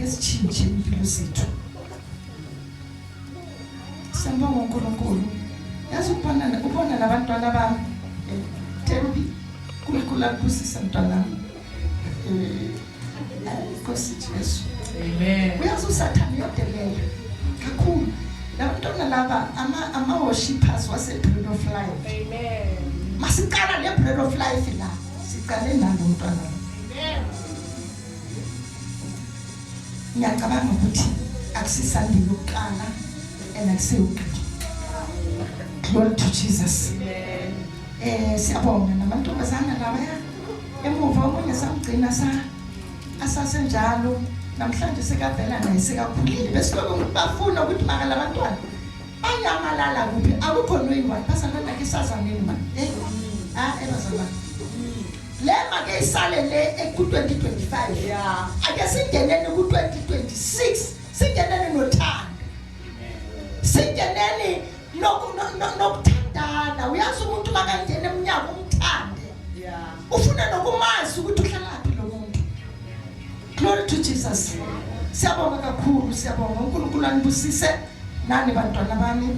esitshintshe impilo zethu. Siyambonga uNkulunkulu. Yazi ubona nabantwana bami Thembi kulikula kusisa mntwana. Nkosi Jesu. Amen. Uyazi uSathane uyadelela kakhulu. Labantwana laba ama worshipers wase Bread of Life. Amen. Masiqala le Bread of Life la. Siqale nalo mntwana. Amen. Ngiyacabanga ukuthi akusisandi lokuqala enakuseyugqi. Glory to Jesus. Amen. Siyabonga namantombazana lawa emuva omunye samgcina asasenjalo namhlanje sekavela naye sekakhulile besiloko bafuna ukuthi maka labantwana banyamalala kuphi akukho noyiwani basana nakhe sazaneni manje ebazalwane lema ke isale le ku 2025 Yeah. ake singenene ku 2026 singenene nothando singenene nokuthandana uyazi umuntu makangena eminyaka umthande Yeah. ufuna nokumazi ukuthi uhlalaphi lo muntu. Glory to Jesus. Siyabonga kakhulu, siyabonga uNkulunkulu anibusise nani bantwana bami.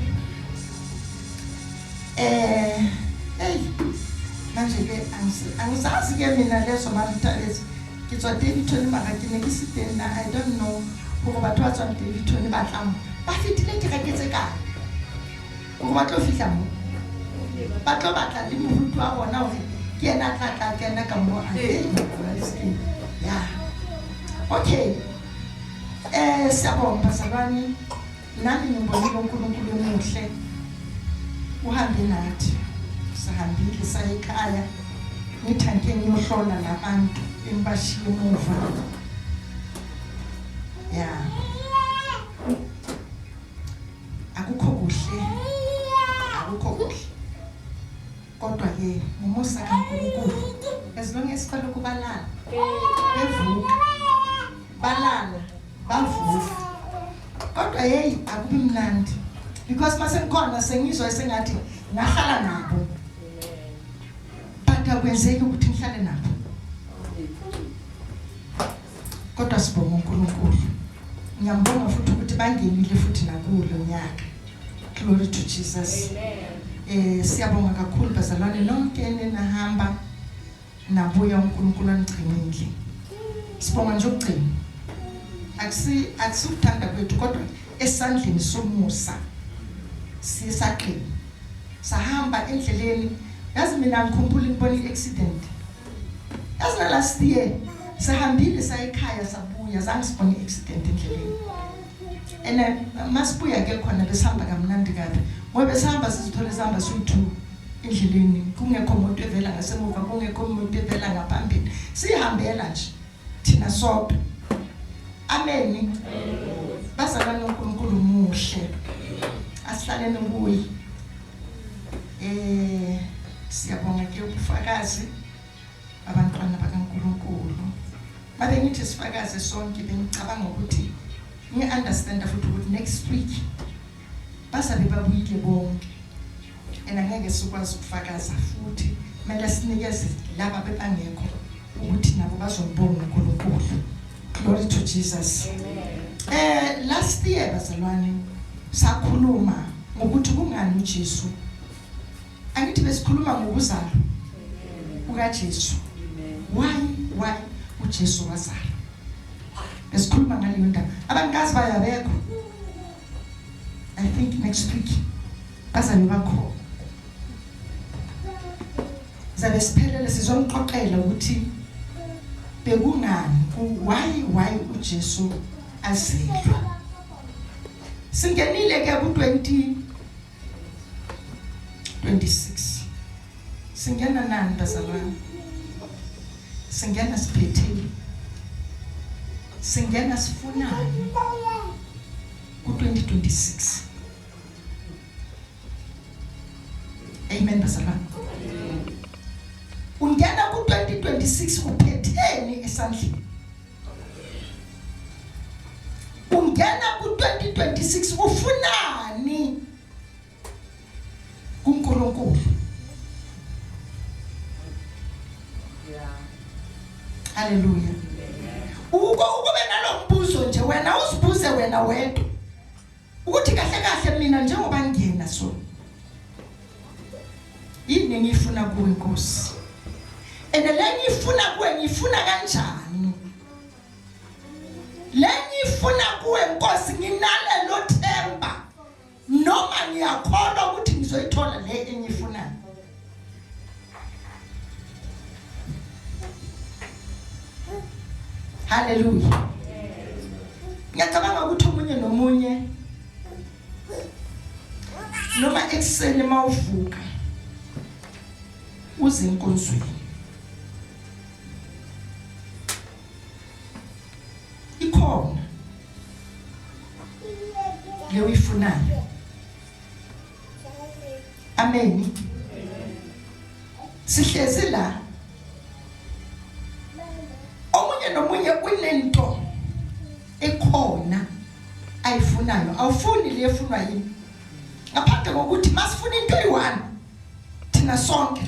Manje ke angisazi ke mina leso maluthalezi kitswa Davidton makatine ke sitena I don't know go batho ba tswang Davidton ba tlang ba fitile ke reketse ka go ba tlo fihla mo ba tlo batla le moruti wa bona hore ke ena tla kena ka mo a yeah. Okay. Siyabonga bazalwane nami ngibonile uNkulunkulu emuhle uhambe nathi sahambile sayikhaya ngithanke ngiyohlola labantu embashiye emuva yeah akukho kuhle kodwa ke ngomusa kaNkulunkulu as long as sicela ukubalala bevuka balala bavuka kodwa hey akubi mnandi because mase ngikhona sengizwa esengathi ngahlala nabo but akwenzeki ukuthi ngihlale nabo kodwa sibonga uNkulunkulu ngiyambonga futhi ukuthi bangenile futhi nakulo nyaka. Glory to Jesus. Siyabonga kakhulu bazalwane nonke enahamba nabuya uNkulunkulu anigcinile. Sibonga nje ukugcina akusikuthanda kwethu kodwa esandleni somusa sisaqina sahamba endleleni yazi mina ngikhumbula ngibona accident yazi last year sahambile sayikhaya sabuya zange sibone accident endleleni ene masibuya ke khona besihamba kamnandi kabi ngoba besihamba sizithole sihamba soyi2 endleleni kungekho umuntu evela ngasemuva kungekho umuntu evela ngaphambili sihambela nje thina sonke. Amen. Bazalwane uNkulunkulu muhle. Asihlaleni kuye. Siyabonga ke ubufakazi abantwana bakaNkulunkulu. Mabe ngithi sifakaze sonke bengicabanga ukuthi ngi-understand futhi ukuthi next week basabe babuyile bonke. Ngeke sikwazi ukufakaza futhi manje sinikeze laba bebangekho ukuthi nabo bazobonga uNkulunkulu. Glory to Jesus. Amen. Last year bazalwane sakhuluma ngokuthi kungani uJesu. Angithi besikhuluma ngokuzalwa kukaJesu. Why uJesu wazalwa? Besikhuluma ngaleyo ndaba. Abangazi bayabekho. I think next week bazabe bakho. Zabe siphelele sizomxoxela ukuthi bekungani why uJesu azelwa. Singenile ke ku 2026 singena nani bazalwane singena siphethile singena sifunani ku 2026. Amen bazalwane. Ungena ku 2026 uphetheni esandleni. Ungena ku 2026 ufunani kuNkulunkulu. Hallelujah. Ukube nalombuzo nje wena wedwa ukuthi kahle kahle mina njengoba ngiyena so yini engifuna kuwe Nkosi ngifuna kuwe ngifuna kanjani ngifuna kuwe Nkosi nginalelo themba noma ngiyakholwa ukuthi ngizoyithola le engiyifunayo. Hallelujah. Ngiyacabanga ukuthi umunye nomunye noma ekseni mawuvuka uze enkonzweni ikhona le uyifunayo. Amen. Sihlezi la omunye nomunye unento ekhona ayifunayo. Awufuni le efunwa yini ngaphandle kokuthi masifuna into eyi-1 thina sonke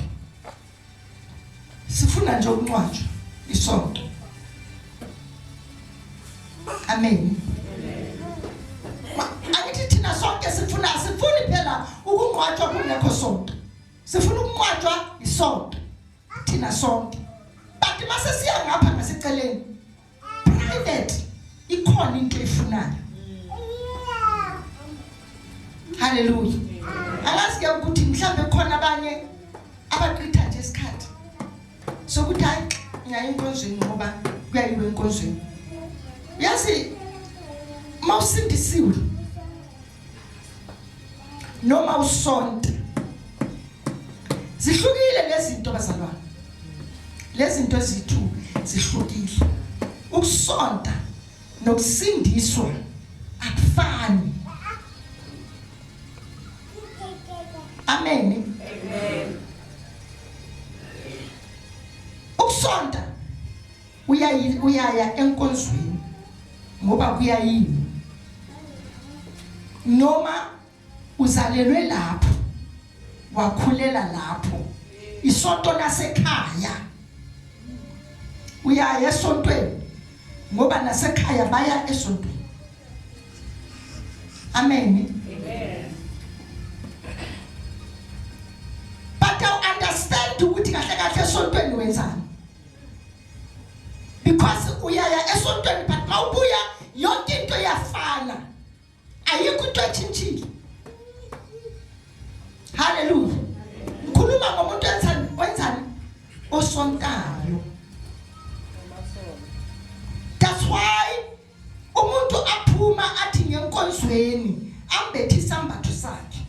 sifuna nje ukuncwatshwa isonto. Amen. Angithi thina sonke sifuni phela ukungcwatshwa kungekho sonto. Sifuna ukungcwatshwa isonto thina sonke. But mase siya ngapha ngaseceleni private ikhona into efunayo. Hallelujah. Angazi ke ukuthi mhlambe khona abanye abaqitha nje isikhathi sokuthi hayi ngaya enkonzweni ngoba kuyayiwe enkonzweni. Yazi mawusindisiwe noma usonto zihlukile lezi zinto bazalwane. Lezi zinto ezithu zihlukile. Ukusonta nokusindiswa akufani. Amen. Amen. Ukusonta uyaya enkonzweni ngoba kuyayini noma uzalelwe lapho wakhulela lapho isonto lasekhaya uyaya esontweni ngoba nasekhaya baya esontweni. Amen. Amen. But I understand ukuthi kahle kahle esontweni wenzani because uyaya esontweni but mawubuya yonke into iyafana ayikho into etshintshile. Hallelujah. Ngikhuluma ngomuntu wenzani osontayo. That's why umuntu aphuma athi ngenkonzweni ambethi isambatho sakhe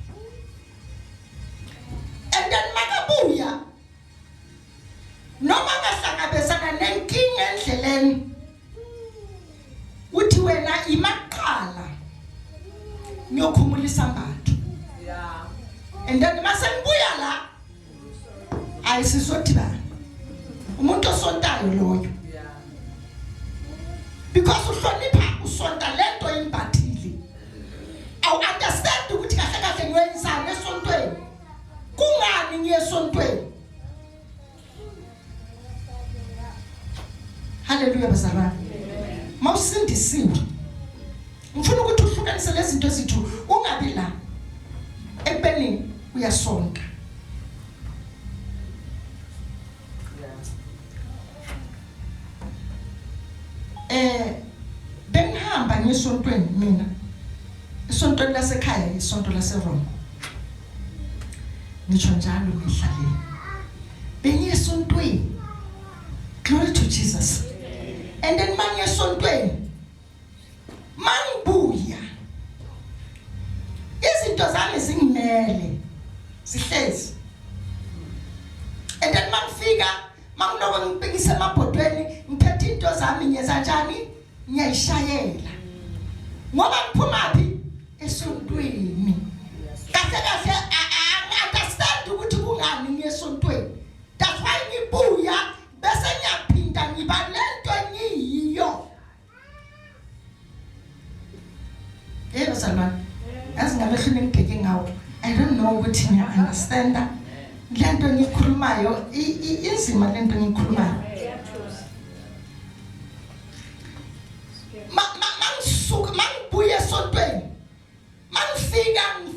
and then makabuya noma ngahlangabezana nenkinga endleleni uthi wena imaqala ngiyokhumula isambatho. Yeah. And then mase ngibuya la ayisizothi ba umuntu osontayo loyo. Yeah. Because uhlonipha usonta lento imbathile. Aw understand ukuthi kahle kahle ngiyenzana esontweni. Kungani ngiyesontweni? Hallelujah bazalwane. Mawusindisiwe ngifuna ukuthi uhlukanise lezi zinto ezithu ungabi la ekubeni uyasonta. Bengihamba ngesontweni mina isonto lasekhaya isonto laseRoma ngisho njalo ngihlalile bengiyesontweni. Glory to Jesus. And then mangiyesontweni mangibuya izinto zami zingimele sihlezi. And then mangifika mangiloko ngibhekise emabhodweni ngiphethe into zami ngiyenza njani ngiyayishayela ngoba ngiphumaphi esontweni. Kahle kahle understand ukuthi kungani ngiyesontweni. That's why ngibuya bese ngiyaphinda ngiba lento engiyiyo. Yebo salwana. Yazi ngamehlweni ngibheke ngawo. I don't know ukuthi ngiya understand lento engikhulumayo inzima lento engikhulumayo. Mangisuka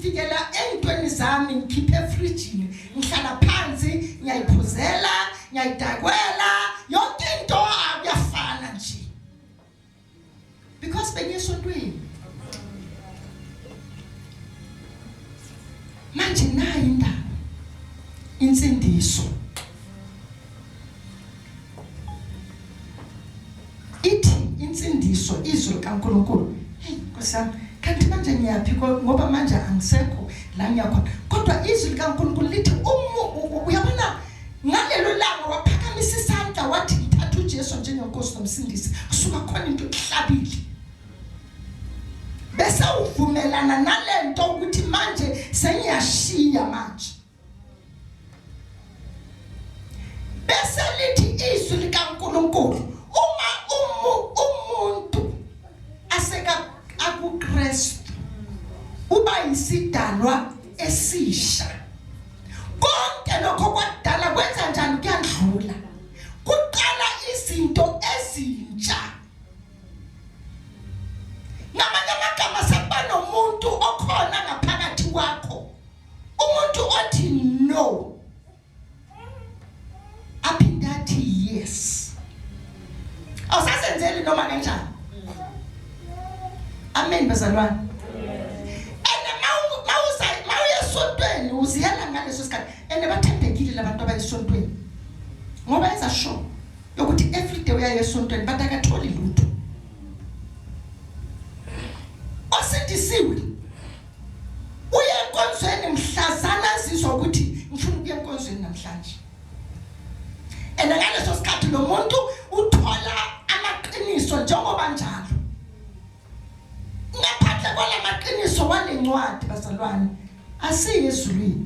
ngifikela entweni zami ngikhiphe efrijini ngihlala phansi ngiyayiphuzela ngiyayidakwela yonke into akuyafana nje because bengisontweni manje nayi indaba insindiso ithi insindiso izwi likaNkulunkulu hey nkosami kanti manje ngiyaphi ngoba manje angisekho la ngiyakhona kodwa izwi likaNkulunkulu lithi uyabona ngalelo langa waphakamisa isandla wathi ngithatha uJesu njengenkosi nomsindisi kusuka khona into ehlabile bese uvumelana nalento ukuthi manje sengiyashiya manje bese lithi izwi likaNkulunkulu uma umuntu aseka akuKristu uba isidalwa esisha konke lokho kwadala kwenza njani kuyadlula kuqala izinto ezintsha ngamanye amagama sekuba nomuntu okhona ngaphakathi kwakho umuntu othi no aphinde athi yes awusasenzeli noma kanjani amen bazalwane mawuyesontweni uziyela ngaleso sikhathi bathembekile labantu abayesontweni ngoba yenza sure yokuthi every day uyayesontweni but akatholi lutho osindisiwe uye enkonzweni mhlazana azizwa ukuthi ngifuna ukuya enkonzweni namhlanje ngaleso sikhathi lo muntu uthola amaqiniso njengoba njalo ngaphandle kwala maqiniso walencwadi bazalwane asiyezulwini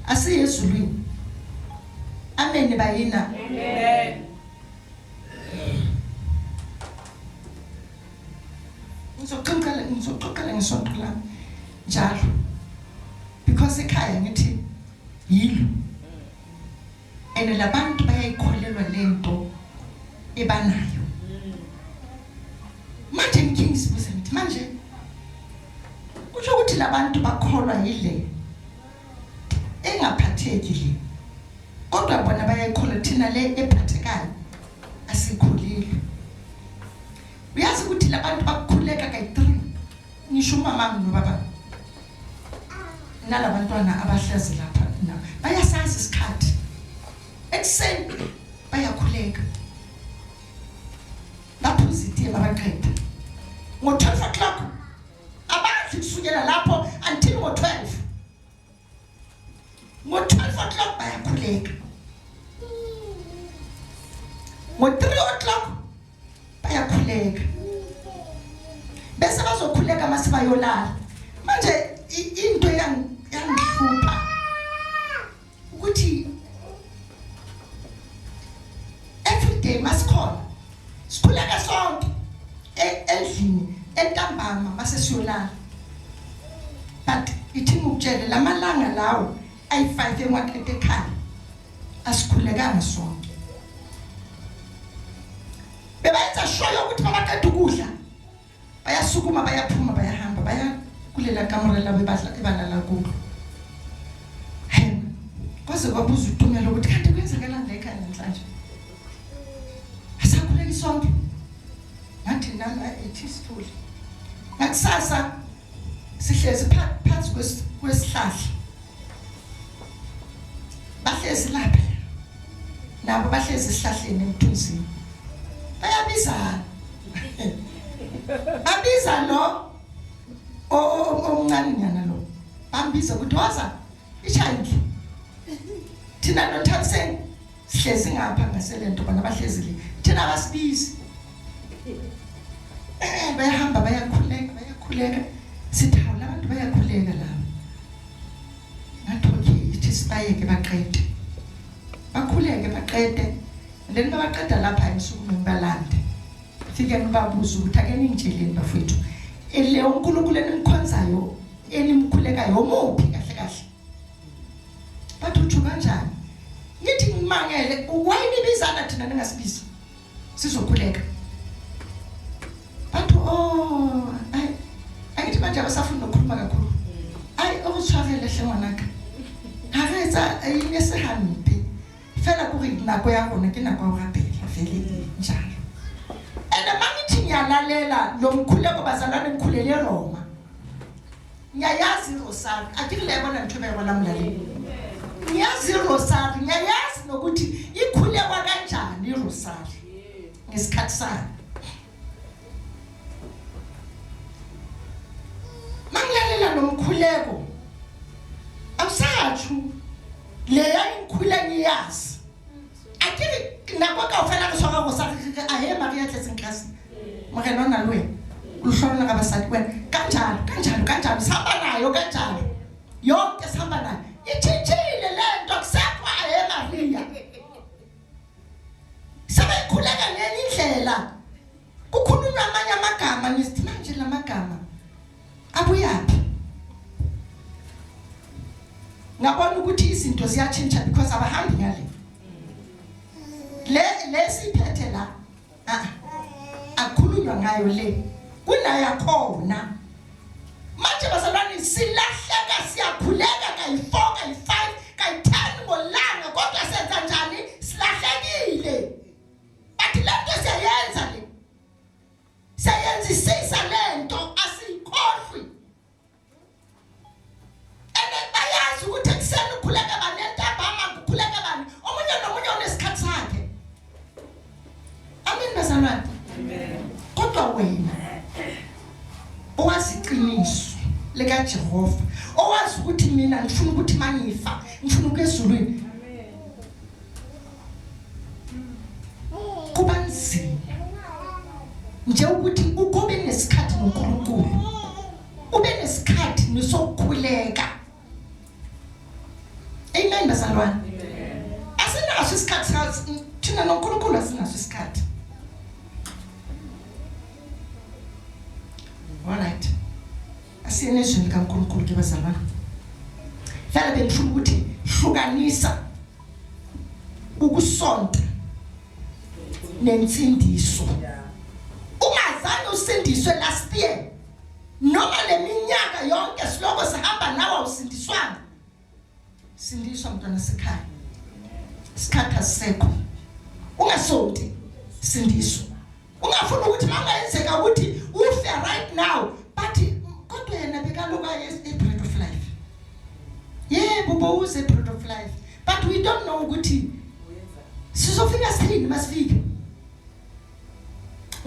asiyezulwini amen bayina amen ngizoxoxela ngesonto lami njalo because ekhaya ngithi yilo labantu bayayikholelwa lento ebanayo manje ngiyisibuza ngithi manje kusho ukuthi labantu bakholwa yile engaphatheki le kodwa bona bayayikholwa thina le ephathekayo asikholile uyazi ukuthi labantu bakukhuleka kayi-3 ngisho umama nobaba nalabantwana abahlazi lapha bayasazi isikhathi ekuseni bayakhuleka baphuzitiye babaqeda ngo-12 o'clock abadli kusukela lapho until ngo-12 ngo-12 o'clock bayakhuleka ngo-3 o'clock bayakhuleka bese bazokhuleka mase bayolala manje into yangihlupha ukuthi everyday masikhona sikhuleka sonke endlini entambama mase siyolala but ithi ngikutshele lamalanga lawo ayi5 enwaqete ekhaya asikhulekanga sonke bebayenza sure ukuthi babaqeda ukudla bayasukuma bayaphuma bayahamba baya kulela kamera labo ebalala kulo kwaze kwabuza uTumelo ukuthi kanti kwenzakalani la ekhaya namhlanje asakhuleki sonke ngathi nami ethistuli ngakusasa sihlezi phansi kwesihlahla bahlezi lapha nabo bahlezi esihlahleni emthunzini bayabizana abiza lo omncane nyana lo bambiza ukuthi waza ichayini thina noThabiseni sihlezi ngapha ngaselento bona bahlezi le thina basibizi bayahamba bayakhuleka sithawu labantu bayakhuleka la ngathi okay ithi sibayeke baqede bakhuleke baqede then babaqeda lapha emsukume ngibalande fike ngibabuza ukuthi ake ningitsheleni bafethu le uNkulunkulu enimkhonzayo enimkhulekayo umuphi kahle kahle bathi uthi kanjani ngithi ngimangele wayinibizana thina ningasibizi sizokhuleka bathi oh ayithi manje rapele hle ngwanaka ha re etsa ene se hampe fela go re nako ya rona ke nako ya go rapela fele njalo ene mangithi ngiyalalela lo mkhuleko bazalwane ngikhulele Roma ngiyayazi rosari akile bona ntwe bayibona mlaleli ngiyazi rosari ngiyayazi nokuthi ikhulekwa kanjani irosari ngesikhathi sayo mangilalela lo mkhuleko awusathu leya inkhula ngiyazi akile nako ka ufela ke soka rosari ahe Maria Tlesenklasi morena ona lwe uhlona ngabasadi wena kanjalo sihamba nayo kanjalo yonke sihamba nayo ithithile lento kusekho ahe Maria sebekhuleka ngenye indlela kukhulunywa amanye amagama nisithi manje lamagama abuyaphi ngabona ukuthi izinto ziyatshintsha because abahambi ngale le siphethe la akukhulunywa ngayo le kunayo khona manje bazalwane silahleka siyakhuleka kayi4 kayi5 kayi10 ngolanga kodwa senza njani silahlekile bathi lento siyayenza le sayenzisisa lento asikhohlwi ene bayazi ukuthi ekseni ukhuleka banentaba amakhuleka bani omunye nomunye unesikhathi sakhe amen bazalwane amen kodwa wena owazi iqiniso leka Jehova owazi ukuthi mina ngifuna ukuthi mangifa ngifuna ukezulwini kuba nzima nje ukuthi ukube nesikhathi noNkulunkulu ube nesikhathi nisokukhuleka amen bazalwane asinaso isikhathi thina noNkulunkulu asinaso isikhathi alright asiyenezweni kaNkulunkulu ke bazalwane vele bengifuna ukuthi hlukanisa ukusonta nensindiso ungazange usindiswe last year noma leminyaka yonke siloko sihamba nawe usindiswana sindiswa mntwana sekhaya isikhatha sekho ungasonti sindiswa ungafuna ukuthi mangayenzeka ukuthi ufe right now but kodwa yena bekaloku a bread of life yebo bowuze bread of life but we don't know ukuthi sizofika sithini masifike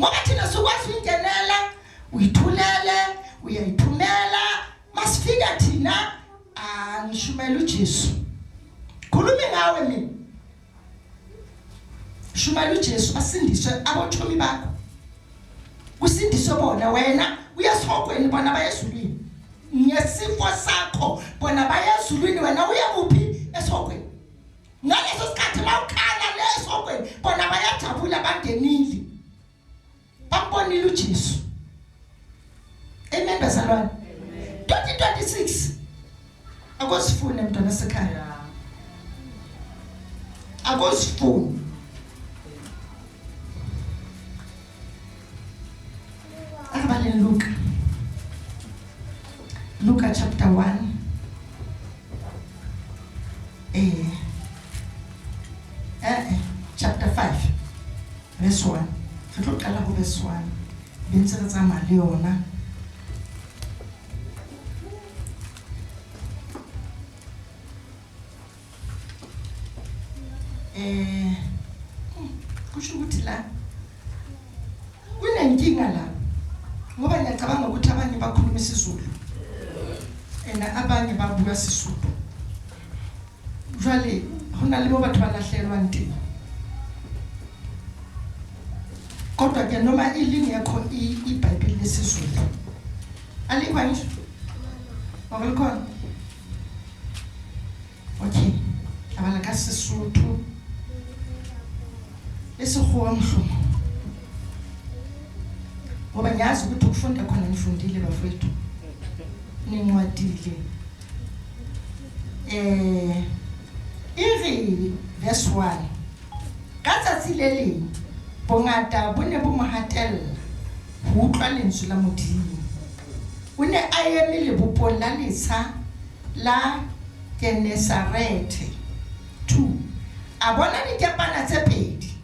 ngoba thina sokwazi ukungenela uyithulele uyayithumela masifika thina ngishumela uJesu khulumi ngawe mina shumela uJesu asindiswe abothomi bakho kusindiswe bona wena uyasogweni bona bayezulwini ngesifo sakho bona bayezulwini wena uya kuphi esogweni ngaleso sikhathi mawukhala lesogweni bona bayajabula bangenile bambonile uJesu amen bazalwane 2026 akusifune mntwana sekhaya akusifune akabale Luka chapter 1 chapter 5 verse 1 fetlo qala go verse 1 bentse re tsama le yona kusho ukuthi la kunenkinga la ngoba ngiyacabanga ukuthi abanye bakhuluma isiZulu abanye babuya sisuthu jwale hona le batho ba lahlelwa nteng kodwa ke noma ilini yakho iBhayibheli lesizulu alikho nje wakulikhona okay abala ka sisuthu lesikhuwa mhlobo ngoba ngiyazi ukuthi ukufunda khona nifundile bafethu nincwadile iri verse 1 ka tsatsi le leng bongata bo ne bo mohatella ho utlwa lentswe la Modimo o ne a eme lebopong la letsha la Genesarete 2 a bona dikepana tse pedi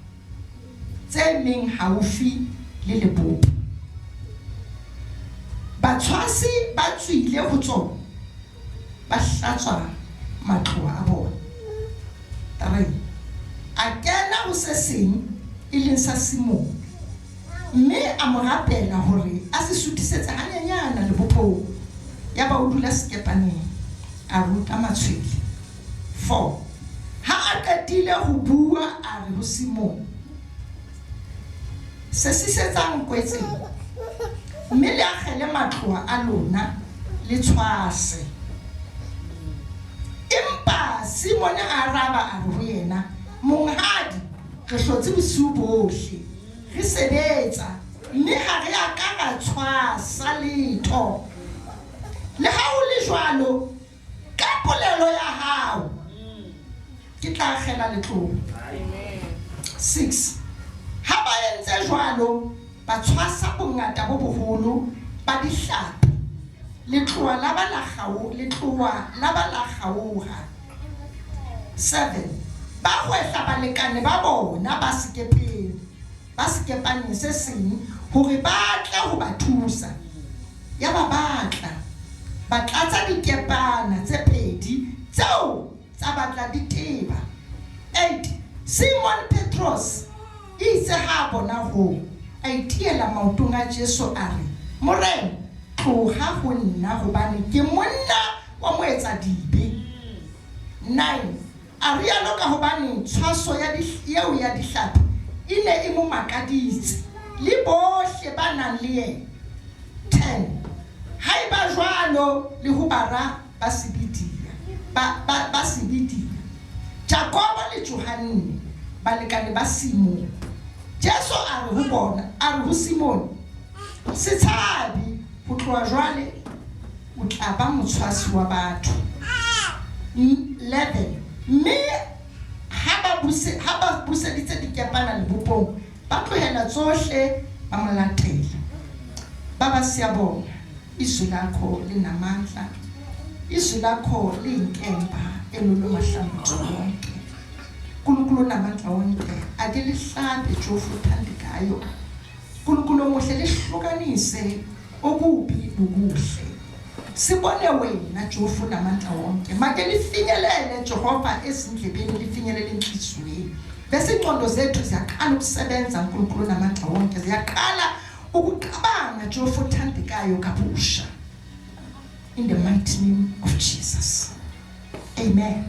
tse meng haufi le Lebopo. Batshwasi ba tswile ho tsona ba hlatswa matloa a bona. 3 a kena ho se seng e leng sa Simon, mme a mo rapela hore a se sutisetse hanyanyana Lebopong ya ba o dula sekepaneng a ruta matshwele. 4 ha a qetile ho bua a re ho Simon, se sisetsang kwetseng, mme le akgele matloa a lona le tshwase. Empa Simon a araba a re ho yena, monghadi, re hlotse bosiu bohle re sebetsa, mme ha re a ka ra tshwasa letho. Le ha o le jwalo, ka polelo ya hao ke tla akgela letloa. 6 ha ba entse jwalo, ba tshwasa bongata bo boholo ba dihlapi, letloa la ba la kgaoha. 7 ba hwehla balekane ba bona ba sekepaneng se seng hore ba tle ho ba thusa. Ya ba batla ba tlatsa dikepana tse pedi tseo tsa batla diteba. 8 Simon Petros itse ha bona ho a itiela maotong a Jesu a re, Morena, tloha ho nna hobane ke monna wa moetsa dibe. 9 a rialo ka hobane tshwaso ya eo ya dihlapi e ne e mo makaditse le bohle ba nang le yena. 10 haeba jwalo le ho bara ba sebidia Jakobo le Johane balekane ba Simon. Jesu a re ho bona, a re ho Simon, se tshabi ho tloha jwale o tla ba motshwasi wa batho. 11 mme ha ba buseditse dikepana Lebopong, ba tlohela tsohle ba mo latela. Baba, siyabonga izwi lakho linamandla, izwi lakho liyinkemba elulumahlangothi wonke. Nkulunkulu namandla wonke, ake lihlabe Jofu uthandekayo. Nkulunkulu omuhle, lihlukanise okubi nokuhle. Sibone wena Jofu namandla wonke, make lifinyelele Jehova ezindlebeni, lifinyelele enhliziyweni. Bese ingqondo zethu ziyaqala ukusebenza Nkulunkulu namandla wonke, ziyaqala ukuqabanga Jofu uthandekayo kabusha. In the mighty name of Jesus. Amen.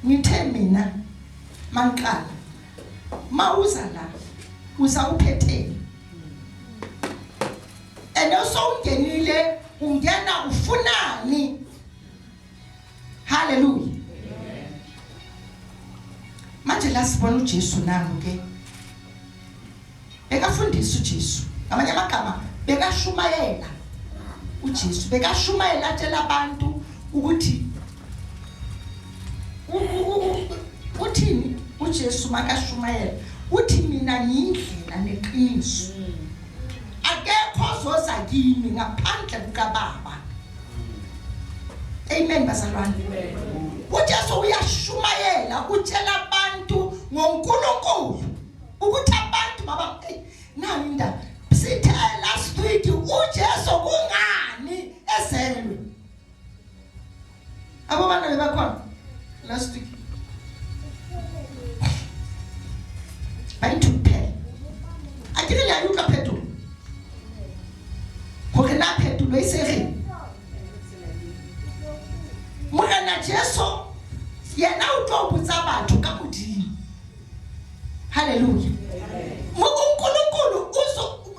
Ngithe mina manqala mawuza la uza uphetheni, enoso ungenile ungena ufunani. Hallelujah. Manje la sibona uJesu nangu ke bekafundisa uJesu, ngamanye amagama bekashumayela uJesu, bekashumayela atshela abantu ukuthi uthini uJesu makashumayela uthi mina ngiyindlela neqiniso, akekho ozoza kimi ngaphandle kukaBaba. Amen bazalwane. uJesu uyashumayela utshela abantu ngoNkulunkulu ukuthi abantu baba nani indaba. Sithe last week uJesu kungani ezelwe. Abo bana bebakhona last week bayithuphela akile ya yuka phetolo hore na phetolo isere Morena Jesu yena o tlo botsa batho ka modimo. Hallelujah. uNkulunkulu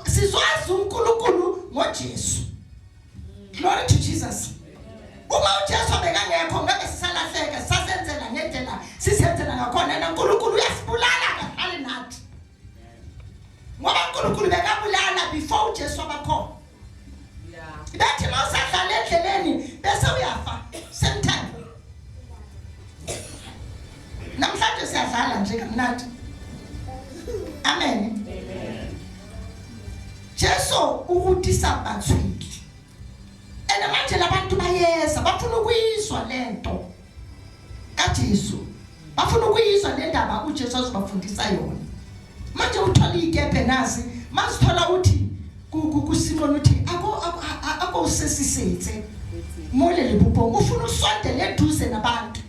sizwazi uNkulunkulu ngoJesu. Glory to Jesus. Uma uJesu bekangekho ngeke sisalahleka, sasenzela ngendlela sisenzela ngakhona, na uNkulunkulu uyasibulala kahlale nathi. Ngoba uNkulunkulu bekabulala before uJesu abakhona. Bathi mawusahlala endleleni bese uyafa same time. Namhlanje siyadlala nje kamnandi. Amen. ukuthi sabathwili. And manje labantu bayeza bafuna ukuyizwa lento kaJesu. Bafuna ukuyizwa le ndaba uJesu azobafundisa yona. Manje uthola igebhe nazi, masithola uthi kuSimon uthi ako usesisethe. Mole lebubongo ufuna usondele eduze nabantu.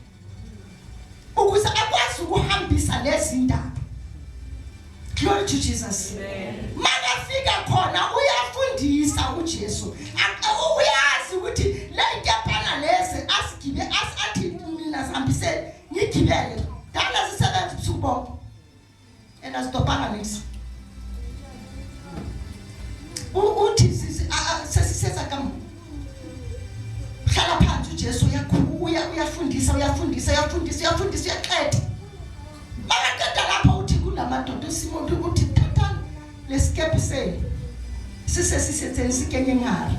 Ukuze akwazi ukuhambisa lezi ndaba. Glory to Jesus. Makafika khona uyafundisa uJesu. Uyazi ukuthi le nkepana lezi asigibe athi mina sihambise ngigibele. Dala sisebenza ubusuku bonke. And asitopanga nisi. Uthi sesisetha kamu. Hlala phansi uJesu uyafundisa uyaqeda. Makaqeda lapho uthi kulamadoda uSimon uthi thatha lesikepe senu. Sisesitheni sikenye ngalo.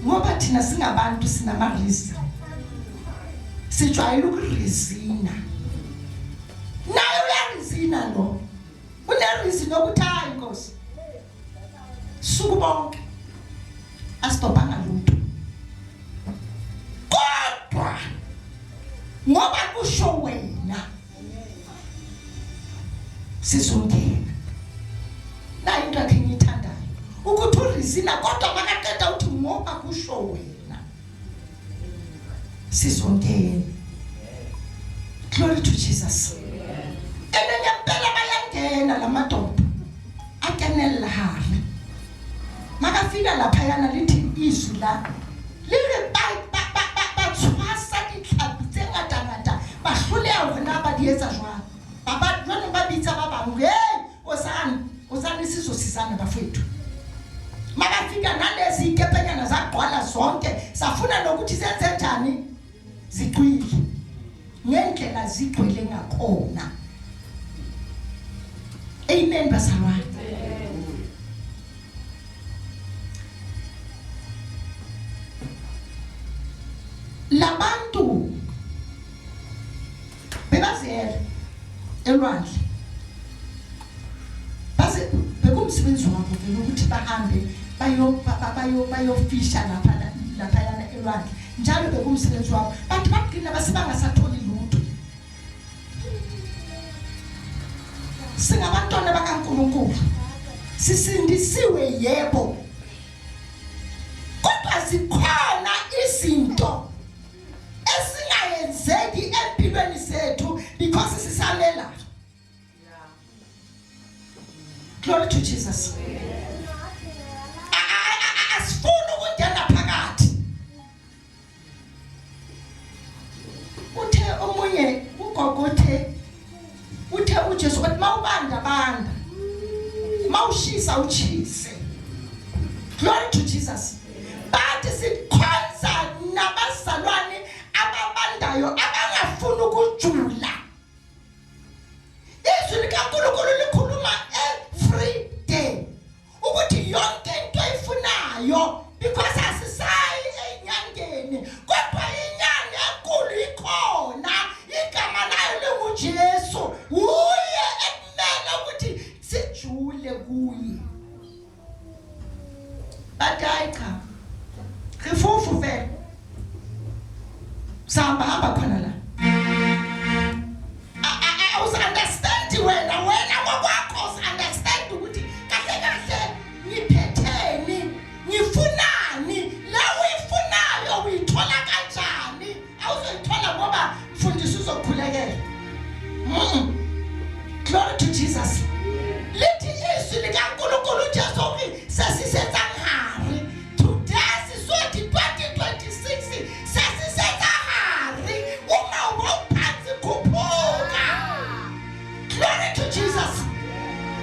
Ngoba thina singabantu sinamarizi. Sijwayele ukurizina. Naye uyarizina lo. Unerizi nokuthi hayi Nkosi. Suku bonke. Asitopanga lutho. Kodwa ngoba kusho wena sizongena. Na into yakhe ngithandayo ukuthi urizina kodwa makaqeda uthi ngoba kusho wena sizongena. Glory to Jesus. Ngempela bayangena lamadoda akenela hari. Makafika lapha yana lithi izwi la lire bathwasa ditlhapi tse ngata bahloleha hona ba di etsa jwang. Baba jwale ba bitsa ba bang osane sizosizana bafethu. Makafika nalezi ikepenyana zagqwala zonke safuna nokuthi senze njani zigcwile ngendlela zigcwele ngakhona. Amen bazalwane. Labantu bebazele elwandle base bekumsebenzi wabo vele ukuthi bahambe bayofisha lapha yana elwandle njalo bekumsebenzi wabo bathi bagcina basebangasatholi lutho. Singabantwana bakaNkulunkulu sisindisiwe yebo, kodwa zikhona izinto esingayenzeki empilweni zethu because sisalela. Glory to Jesus. Asifuna ukungena phakathi. Uthe omunye ugogothe uthe uJesu bathi mawubanda mawushisa uchise. Glory to Jesus. Bathi sikhonza nabazalwane ababandayo abangafuni ukujula. Izwi likaNkulunkulu likhuluma every day ukuthi yonke into eyifunayo because asisayi enyangeni kodwa inyanga enkulu ikhona igama layo linguJesu. Uye ekumele ukuthi sijule kuye. Batayika khifufu vele sahamba khona la. Usunderstand wena ngokwakho usunderstand ukuthi kahle ngiphetheni ngifunani lawo uyifunayo uyithola kanjani. Awuzoyithola ngoba mfundisi uzokhulekela. Glory to Jesus. Lithi izwi likaNkulunkulu uJesu uthi sesisenza ngari. Today sisothi 2026 sesisenza ngari uma ubophansi khuphuka. Glory to Jesus.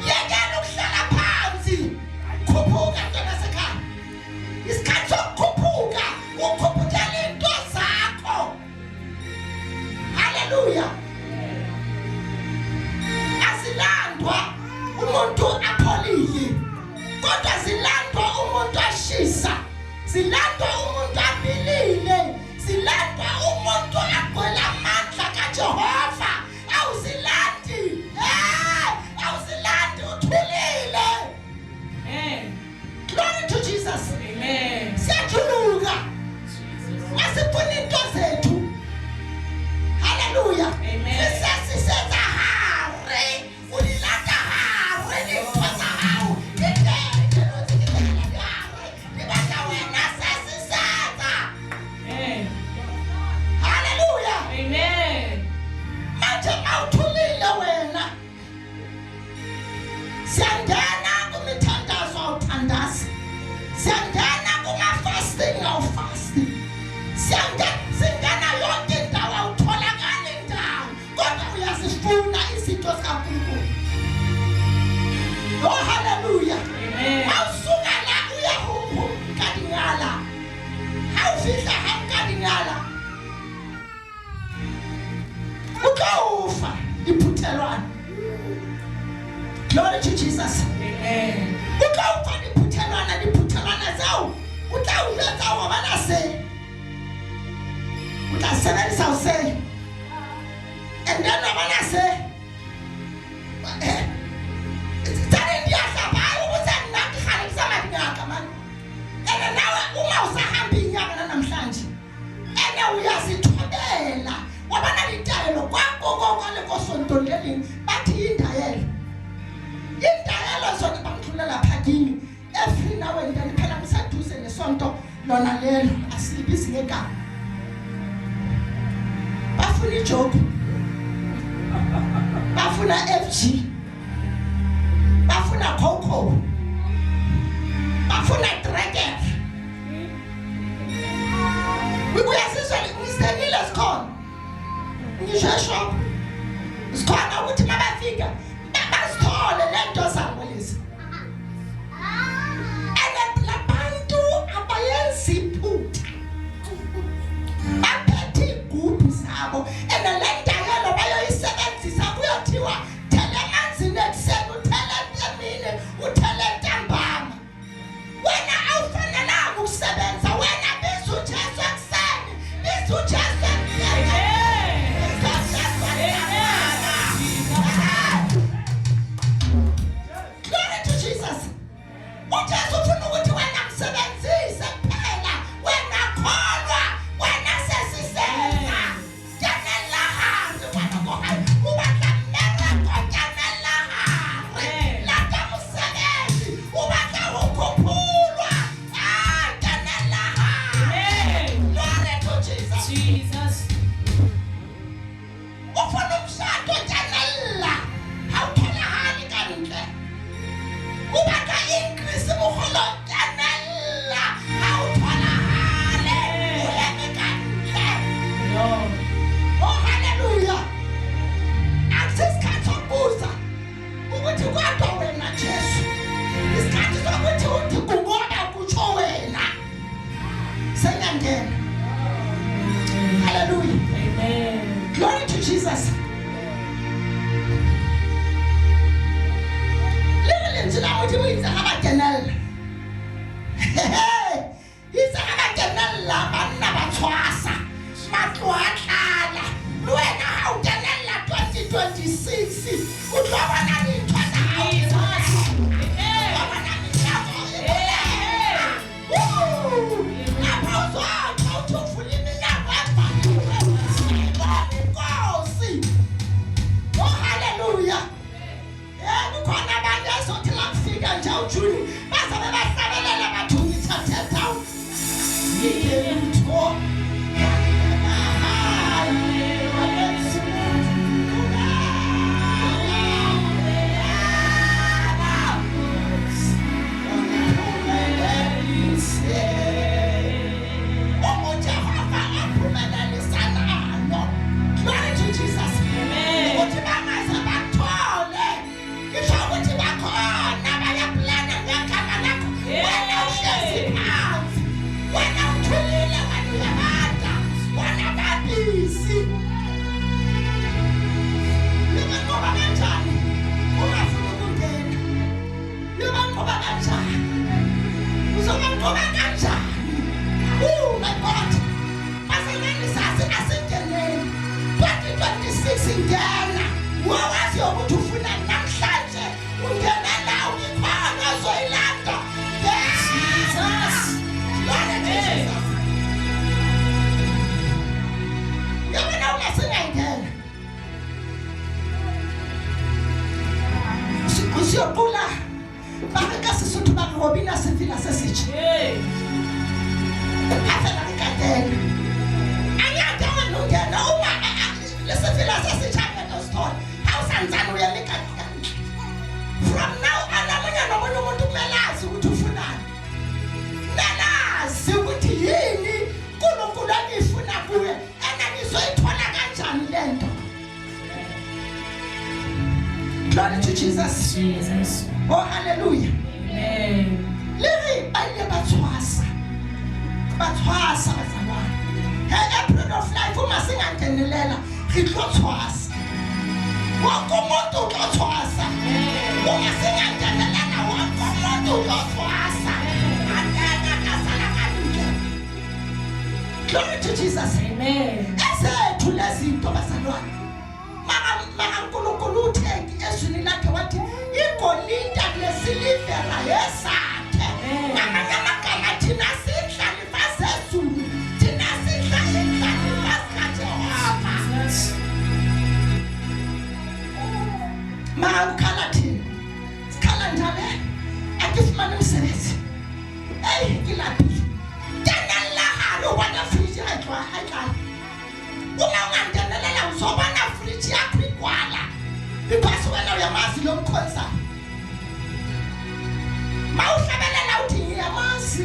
Yekela ukuhlala phansi khuphuka ntwana sekhaya. Isikhathi sokukhuphuka ukhuphukela into zakho. Hallelujah. to Jesus. Amen. O tla utlwa diphuthelwana tseo o tla o jwetsa hore bana se o tla sebedisa ho se and then bana se tsane di a hlapa o botsa nna ke kgale ke sa madingaka man and nawe uma usahambi inyanga namhlanje and uyazithobela wabana ditaelo kwakoko le kosonto leleng bathi indayelo zona bamthulela phakini every now and then phela ngisaduze nesonto lona lelo asilibizi ngegama bafuna ijob bafuna FG bafuna Coco bafuna Dragon uyasizwa ngisenile sikhona ngisho shop sikhona ukuthi mabafika basithole lento zabo lezi labantu abayenziphutha baphethe igubhu zabo enelendayelo bayoyisebenzisa kuyothiwa thele emanzini ekuseni uthele emini uthele ntambama wena awufanelanga ukusebenza wena biza uJesu ekuseni biza uJesu ekuseni uJesu ufuna ukuthi wena msebenzise kuphela wena kholwa wena sesisenza janela hansi wena kohayi ubatla mera janela hansi lata msebenzi ubatla ukhuphulwa janela hansi glory to Jesus ufuna umshado janela awuthola hali kantle ubaka increase moholo janela awuthola hale uyameka nhle oh hallelujah akusikhathi sokubuza ukuthi kodwa wena Jesu isikhathi sokuthi uthi kungoba kutsho wena sengangena hallelujah amen glory to Jesus. Njela uthi uyitsa abagenella itsa abagenella banna bathwasa matloatlala wena ha ugenella 2026 utlobana le ntwana ha Juni, basa basabelela bathungi thathetha. Yile mtho. Glory to Jesus. Oh my God. Masenani sasi asengeneni 2026 ingena. Wawazi ukuthi ufuna namhlanje ungenela uyikhona zoyilanda. Jesus. Glory to Jesus. Yabona ungasengena. Usiyokula. Baka sisuthu bakubina sefila sesithi. Afela ngikadela. Anyathawe nongena uma lesefila sesichanga doston. Awusanzana uyaleka kanti. From now on amunya nomunye umuntu kumelazi ukuthi ufunani. Nalazi ukuthi yini uNkulunkulu anifuna kuwe enanizoyithola kanjani lento. Glory to Jesus. Jesus. Oh hallelujah. Amen. Liri baye bathwasa. Bathwasa bazalwane. April of life uma singangenelela ngitlothwasa. Wonke umuntu uthwasa. Glory to Jesus. Amen. Esethu lezinto bazalwane. Maka uNkulunkulu uthengi ezwini lakhe wathi igolide lesilivera yesakhe. Ngamanye amagama thina sihlali fasezulu. Thina sihlali kaJehova. Maka ukhala thina. Sikhala njalo akufumana umsebenzi. Hey ngilaphi? Wana friji haitwa ungangenelela uzobana friji yakho igwala because wena uyamazi lo mkhonza mawuhlabelela uthi ngiyamazi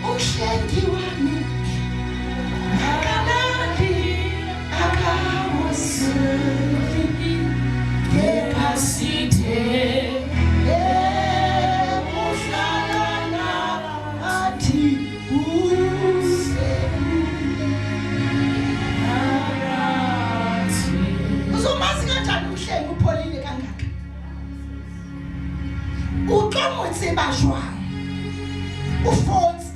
umhlengi wami akanandi akawasi ngekasithe Utlomotse ba jwang o fotse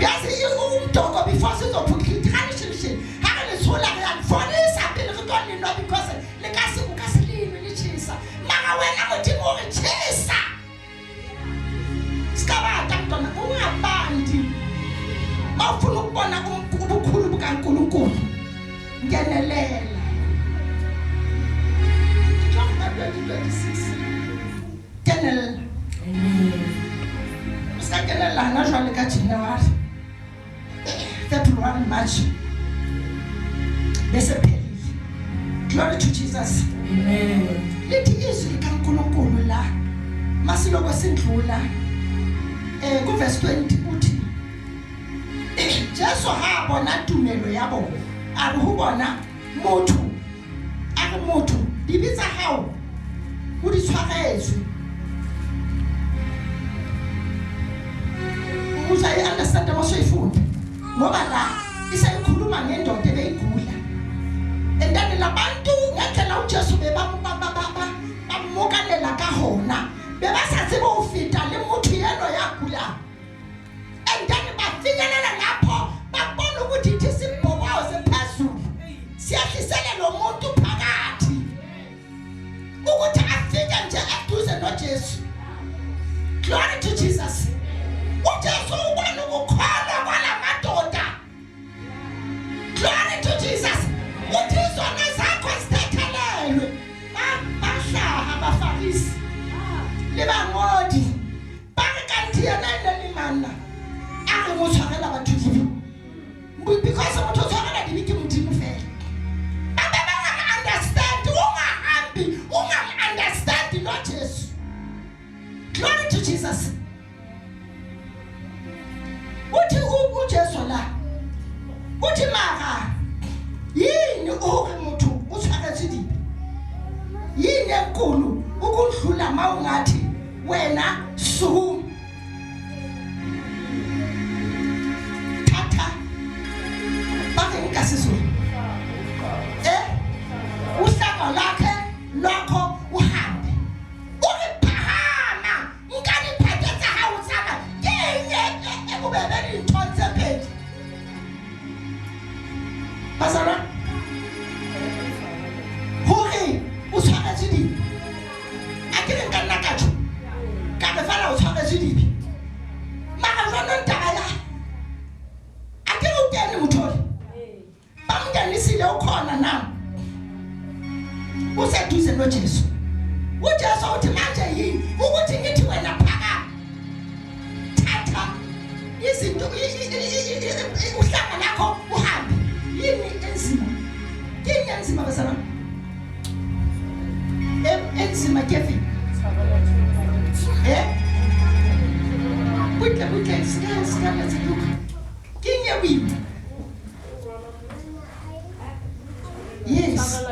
yazi umdoko before sizophukile tradition ha le sola ya fonisa pele re tlo nno because le ka se ka se lino le chisa mara wena modimo re chisa skaba tantona ungabandi mawufuna ukubona ubukhulu bukaNkulunkulu ngenelela 2026 kenel ska kenel la na jwale ka January February March bese pheli. Glory to Jesus. Amen. Lithi izwi likaNkulunkulu la masiloko sindlula ku verse 20 uthi Jesu ha bona tumelo ya bona a re ho bona motho dibitsa hao o di tshwaretswe uza understand what you funda ngoba la isa ikhuluma ngendoda ebeyigula endani labantu ngekela uJesu bamukanela ka hona bebasazi bofita le motho yeno yagula endani bafinyelela lapho babona ukuthi ithi simboboze phezulu siyahlisela lo muntu phakathi ukuthi afike nje eduze noJesu. Glory to Jesus. uJesu ubona ukukholwa kwalamadoda. Glory to Jesus. Uthi zona zakho zithethelelwe bahlaha abafarisi lebangodi bakanti yena nelimana ake motshwarela batho dibi because motho tshwarela dibi ke modimo fela babe ba understand not Jesus. Glory to Jesus. Uthi uJesu la uthi mara yini motho o tshwaretse dibi yini enkulu ukudlula mawungathi wena su tata bakhe ngasizo uhlanga lakhe lokho uhambe uliphahama ngani phethetha hawusana kenye ekubebeni intonse phethi basara hore utshwaretse dibi akere nka katho ka re fala utshwaretse dibi mara jwana ntaba ya akere o kene mothole ba mnganisile ukhona na useduze noJesu. uJesu uthi manje yini ukuthi ngithi wena phaka thatha izinto uhlanga lakho uhambe yini enzima kini enzima basana enzima kefi butle sika let's look kini wini yes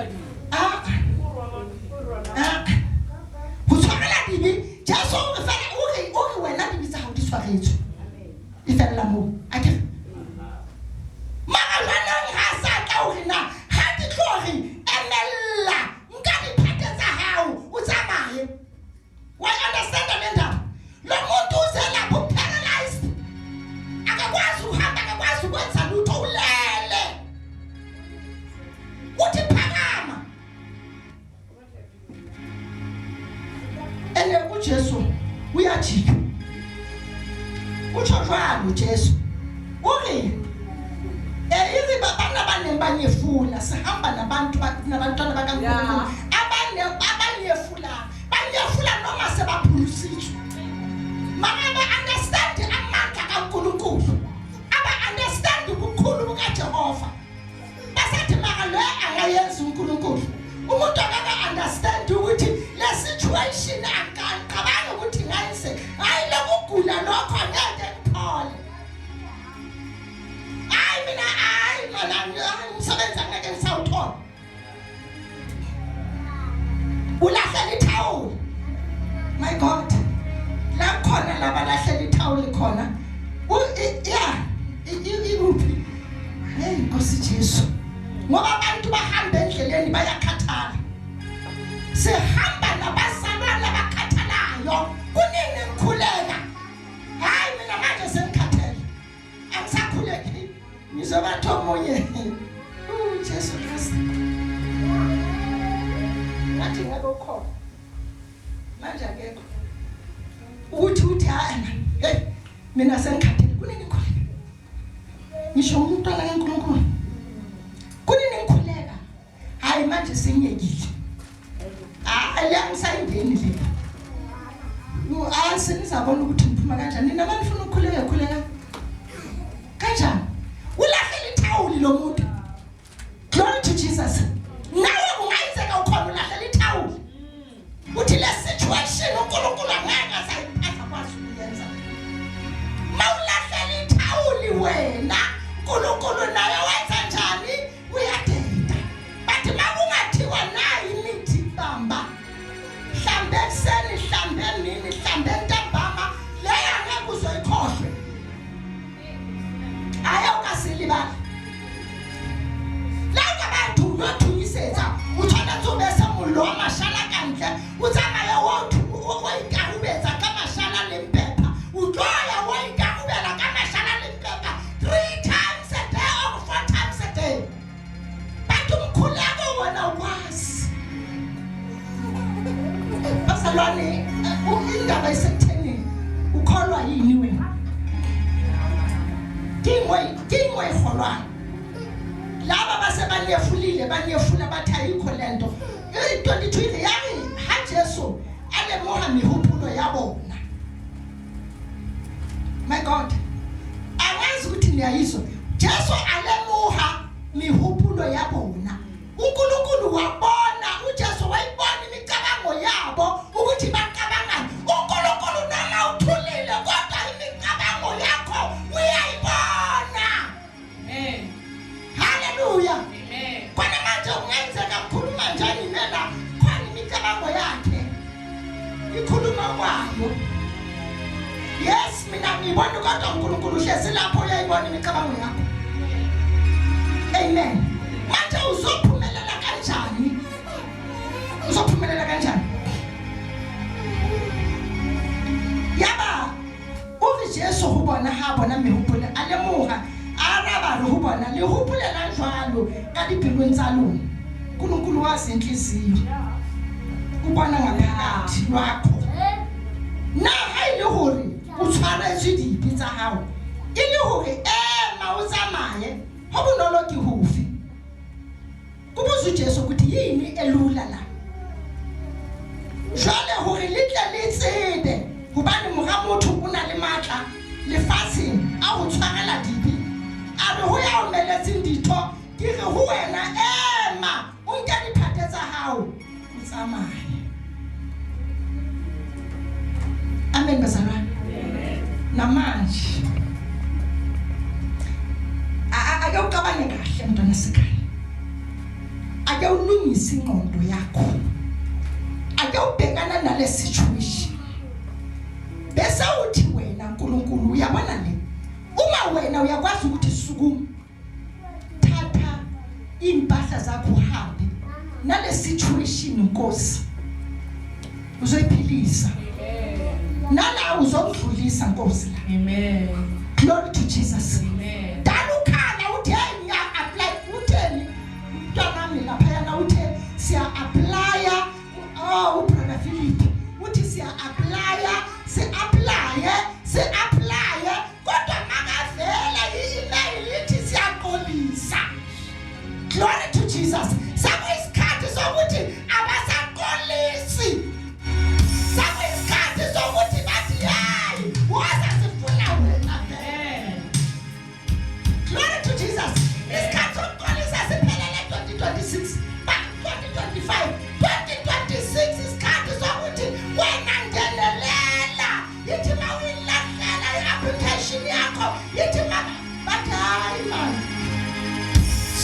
Jesu o fela o wena di bitsa ha o di tshwaretswe e fela mo ake mara lwana ha sa ka o rena ha di tlore emella nka di ungakwazi ukwenza lutho ulele uthi phakama ene uJesu uyajika utsho jwalo Jesu uri izi babana banembanyefula sihamba nabantu nabantwana bakaNkulunkulu abanyefula noma sebaphulusitswe mama understand amandla kaNkulunkulu understand ukukhulu bukaJehova basathi maka lo angayenza uNkulunkulu umuntu akaka understand ukuthi le situation akaqabanga ukuthi ngayise hayi lokugula lokho ngeke kuphole mina umsebenzi angeke ngisawuthola ulahlela ithawula my God la khona laba lahlela ithawula khona ikuphi hey Nkosi Jesu ngoba abantu bahamba endleleni bayakhathala sihamba nabazalwane abakhathalayo kunini ngikhuleka hayi mina manje sengikhathele angisakhuleki ngizobatho omunye Jesu Kristu ngathi ngabe ukhona manje akekho uthi hayi mina sengikhathele kunini ngikhuleka ngisho umntwana kaNkulunkulu kunini ngikhuleka hayi manje sengiyekile ayangisayingeni le asenizabona ukuthi ngiphuma kanjani nina manifuna ukukhuleka kanjani ulahlela ithawuli lo muntu glory to Jesus nawe ungayizeka ukhona ulahlela ithawuli uthi le situation uNkulunkulu angeke asakwazi ukuyenza mawulahlela ithawuli wena uNkulunkulu naye wenza njani uyadenda bathi makungathiwa nayi imithi bamba hlambe ekseni hlambe emini hlambe ntambama leyo angeke uzoyikhohlwe ayawukasilibala langa bantu lothuyisetsa uthona tsubesa mollo mashala kantle utsamaye woyikahubetsa ka mashala lempepa utloya woyikahubela ka mashala lempepa 3 times a day or 4 times a day bantu mkhuleko wona ukwazi basalwane indaba isekutheni ukholwa yini wena kingwe kholwa laba banyefula bathi ayikho lento 22 yayi ha Jesu alemoha mihupulo yabona my God angazi ukuthi niyayizwa Jesu alemoha mihupulo yabona uNkulunkulu wabona uJesu wayibona imicabango yabo ukuthi bacabangani uNkulunkulu noma uthulile kodwa imicabango yakho uyayibona amen haleluya amen kwana manje ungenzeka ukukhuluma njani nela khona imicabango yakhe ikhuluma kwayo yes mina ngibona kodwa uNkulunkulu uhlezi lapho uyayibona imicabango yakho amen manje uzophumelela kanjani yaba uJesu ubona ha bona mehupula alemoha araba re ubona le hupulela jwalo ka dipelong tsa lona uNkulunkulu wazi inhliziyo ubona ngaphakathi lwakho na haile hore o tshwaretse dipi tsa hao ile hore mawutsamaye ho bonolo ke hofi kubuza uJesu ukuthi yini elula la jwale hore litle le tsebe hobane mora motho o na le matla lefatsheng a ho tshwarela dipi a re ho ya o meletseng ditho ke re ho wena ema o nke diphate tsa hao o tsamaye amen bazalwane namanje ake uqabane kahle mntwana sekhaya ake ulungise ingqondo yakho ake ubhekana nale situation bese uthi wena uNkulunkulu uyabona le uma wena uyakwazi ukuthi sukuma thatha impahla zakho uhambe nale situation Nkosi uzoyiphilisa nala uzokudlulisa Nkosi la amen glory to Jesus amen dala no ubrother Philip uthi siya apply kodwa makavela i-email ithi siyaxolisa. Glory to Jesus. Sakuyisikhathi sokuthi abasaxolisi. Sakuyisikhathi sokuthi bathi hayi woza sifuna wena vele. Glory to Jesus. Isikhathi sokuxolisa siphelele 2026 but 2025 2026 isikhathi sokuthi wena ngenelela yithi mawuyilahlela i-application yakho yithi bathi hayi man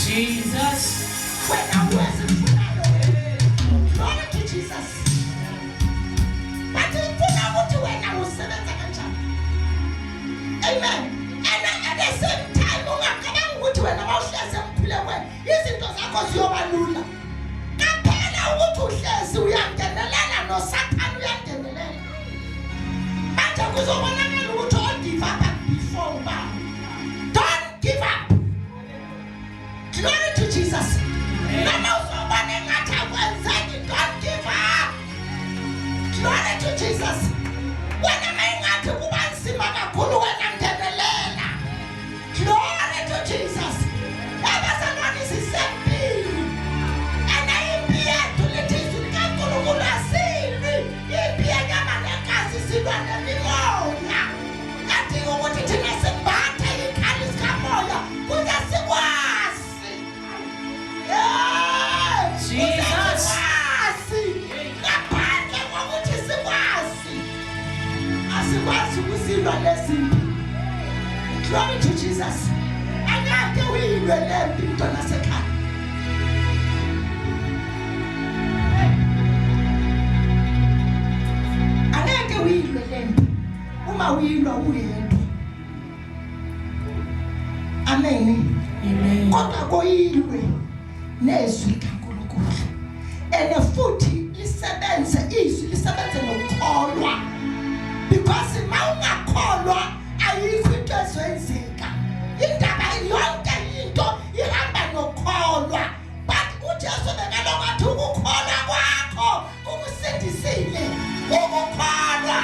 Jesus. when I was in Glory to Jesus. But when I was 7 Amen. And at the same time, when I was izinto zakho ziyobalula. Kaphela ukuthi uhlezi uyangenelela noSathane uyangenelela. Manje kuzobonakala ukuthi o give up before uba. Don't give up. Glory to Jesus. Noma uzobona engathi akwenzeki, don't give up. Glory to Jesus. Wena mengathi kuba nzima kakhulu wena ngenelela. Glory to Jesus. Abazalwane sisempini. Ena impi yethu lithi izwi likaNkulunkulu asilwi. Impi yenyama negazi silwa nemimoya. Kanti ukuthi thina simbathe ikhali sikamoya kuze sikwazi. Jesus. Ngaphandle kokuthi sikwazi asikwazi ukusilwa lesimpi. Glory to Jesus. Angeke uyilwe lempi mntwana sekhaya. Angeke uyilwe lempi uma uyilwa uyedwa. Amen. Amen. Kodwa koyilwe nezwi kaNkulunkulu ene futhi lisebenze izwi lisebenze nokukholwa because mawungakholwa ayikho into ezenzeka indaba yonke into ihamba nokukholwa but uJesu bekalokuthi ukukholwa kwakho kukusindisile ukukholwa.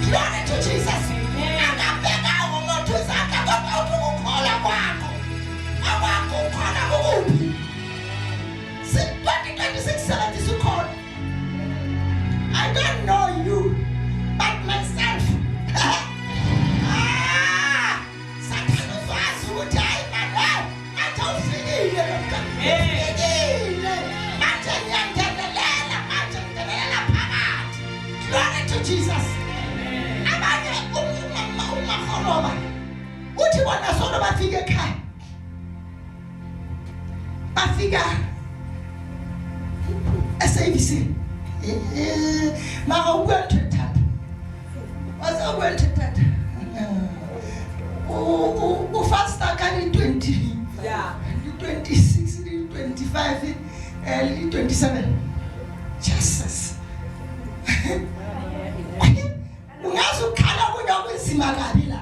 Glory to Jesus. Akabeka umuntu izandla kodwa ukukholwa kwakho awakukholwa ukuphi 2026 ukholwa. I don't know you but myself Sathane uzwazi ukuthi hayi manje manje ufikile ufikile manje ngiyangenelela manje ngiyangenelela phakathi. Glory to Jesus. Abanye umaholoba uthi bona solo bafike ekhaya bafika eSABC mara ukwenthetha wazakwenthetha ufasta kali 20 Yeah. 26 25 27 Jesus. Ungazi ukhala kunya kwezima kabi la.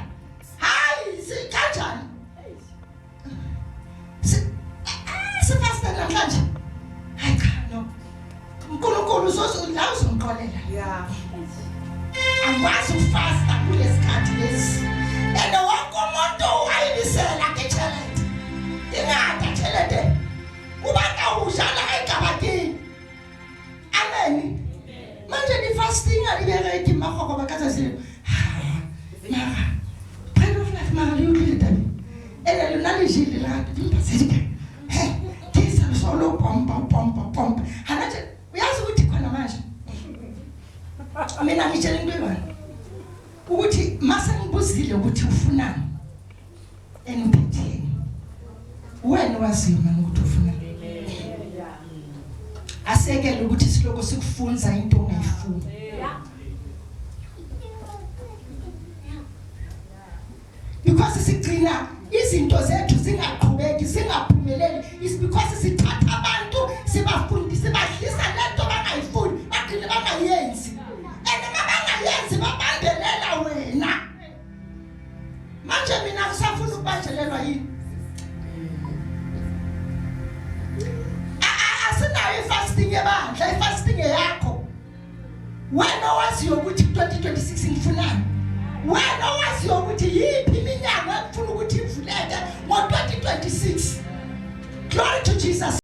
Hayi sikanjani? Sifasta namhlanje. Hayi cha no. uNkulunkulu uzongixolela. Yeah. Akwazi ukufasta kulesikhathi lesi. And wonke umuntu wayibisela ngeChalente. Ingada Chalente. Ubanda udlala eGabadini. Amen. Manje ni fasting alibereki mahoko bakaza sile. Mara. Bread of life mara liukhile dabi. Ela lona lijile la dimpasika. Kisa solo pompa. Hanaje uyazi ukuthi khona manje. Mina ngitshela into ebani. Ukuthi mase ngibuzile ukuthi ufunani. Engiphetheni. Wena waziyo manje ukuthi ufunani. Asekele ukuthi siloko sikufunza into ongayifuni. Because sigcina izinto zethu zingaqhubeki zingaphumeleli is because sithatha abantu sibafundisa sibadlisa lento bangayifuni bagcina bangayenzi and mabangayenzi babandelela wena. Manje mina kusafuna ukubanjelelwa yini? Asinayo ifasting ebandla, ifasting yakho wena waziyo ukuthi 2026 ngifunani, wena waziyo ukuthi yiphi iminyango engifuna ukuthi ivuleke ngo 2026. Glory to Jesus.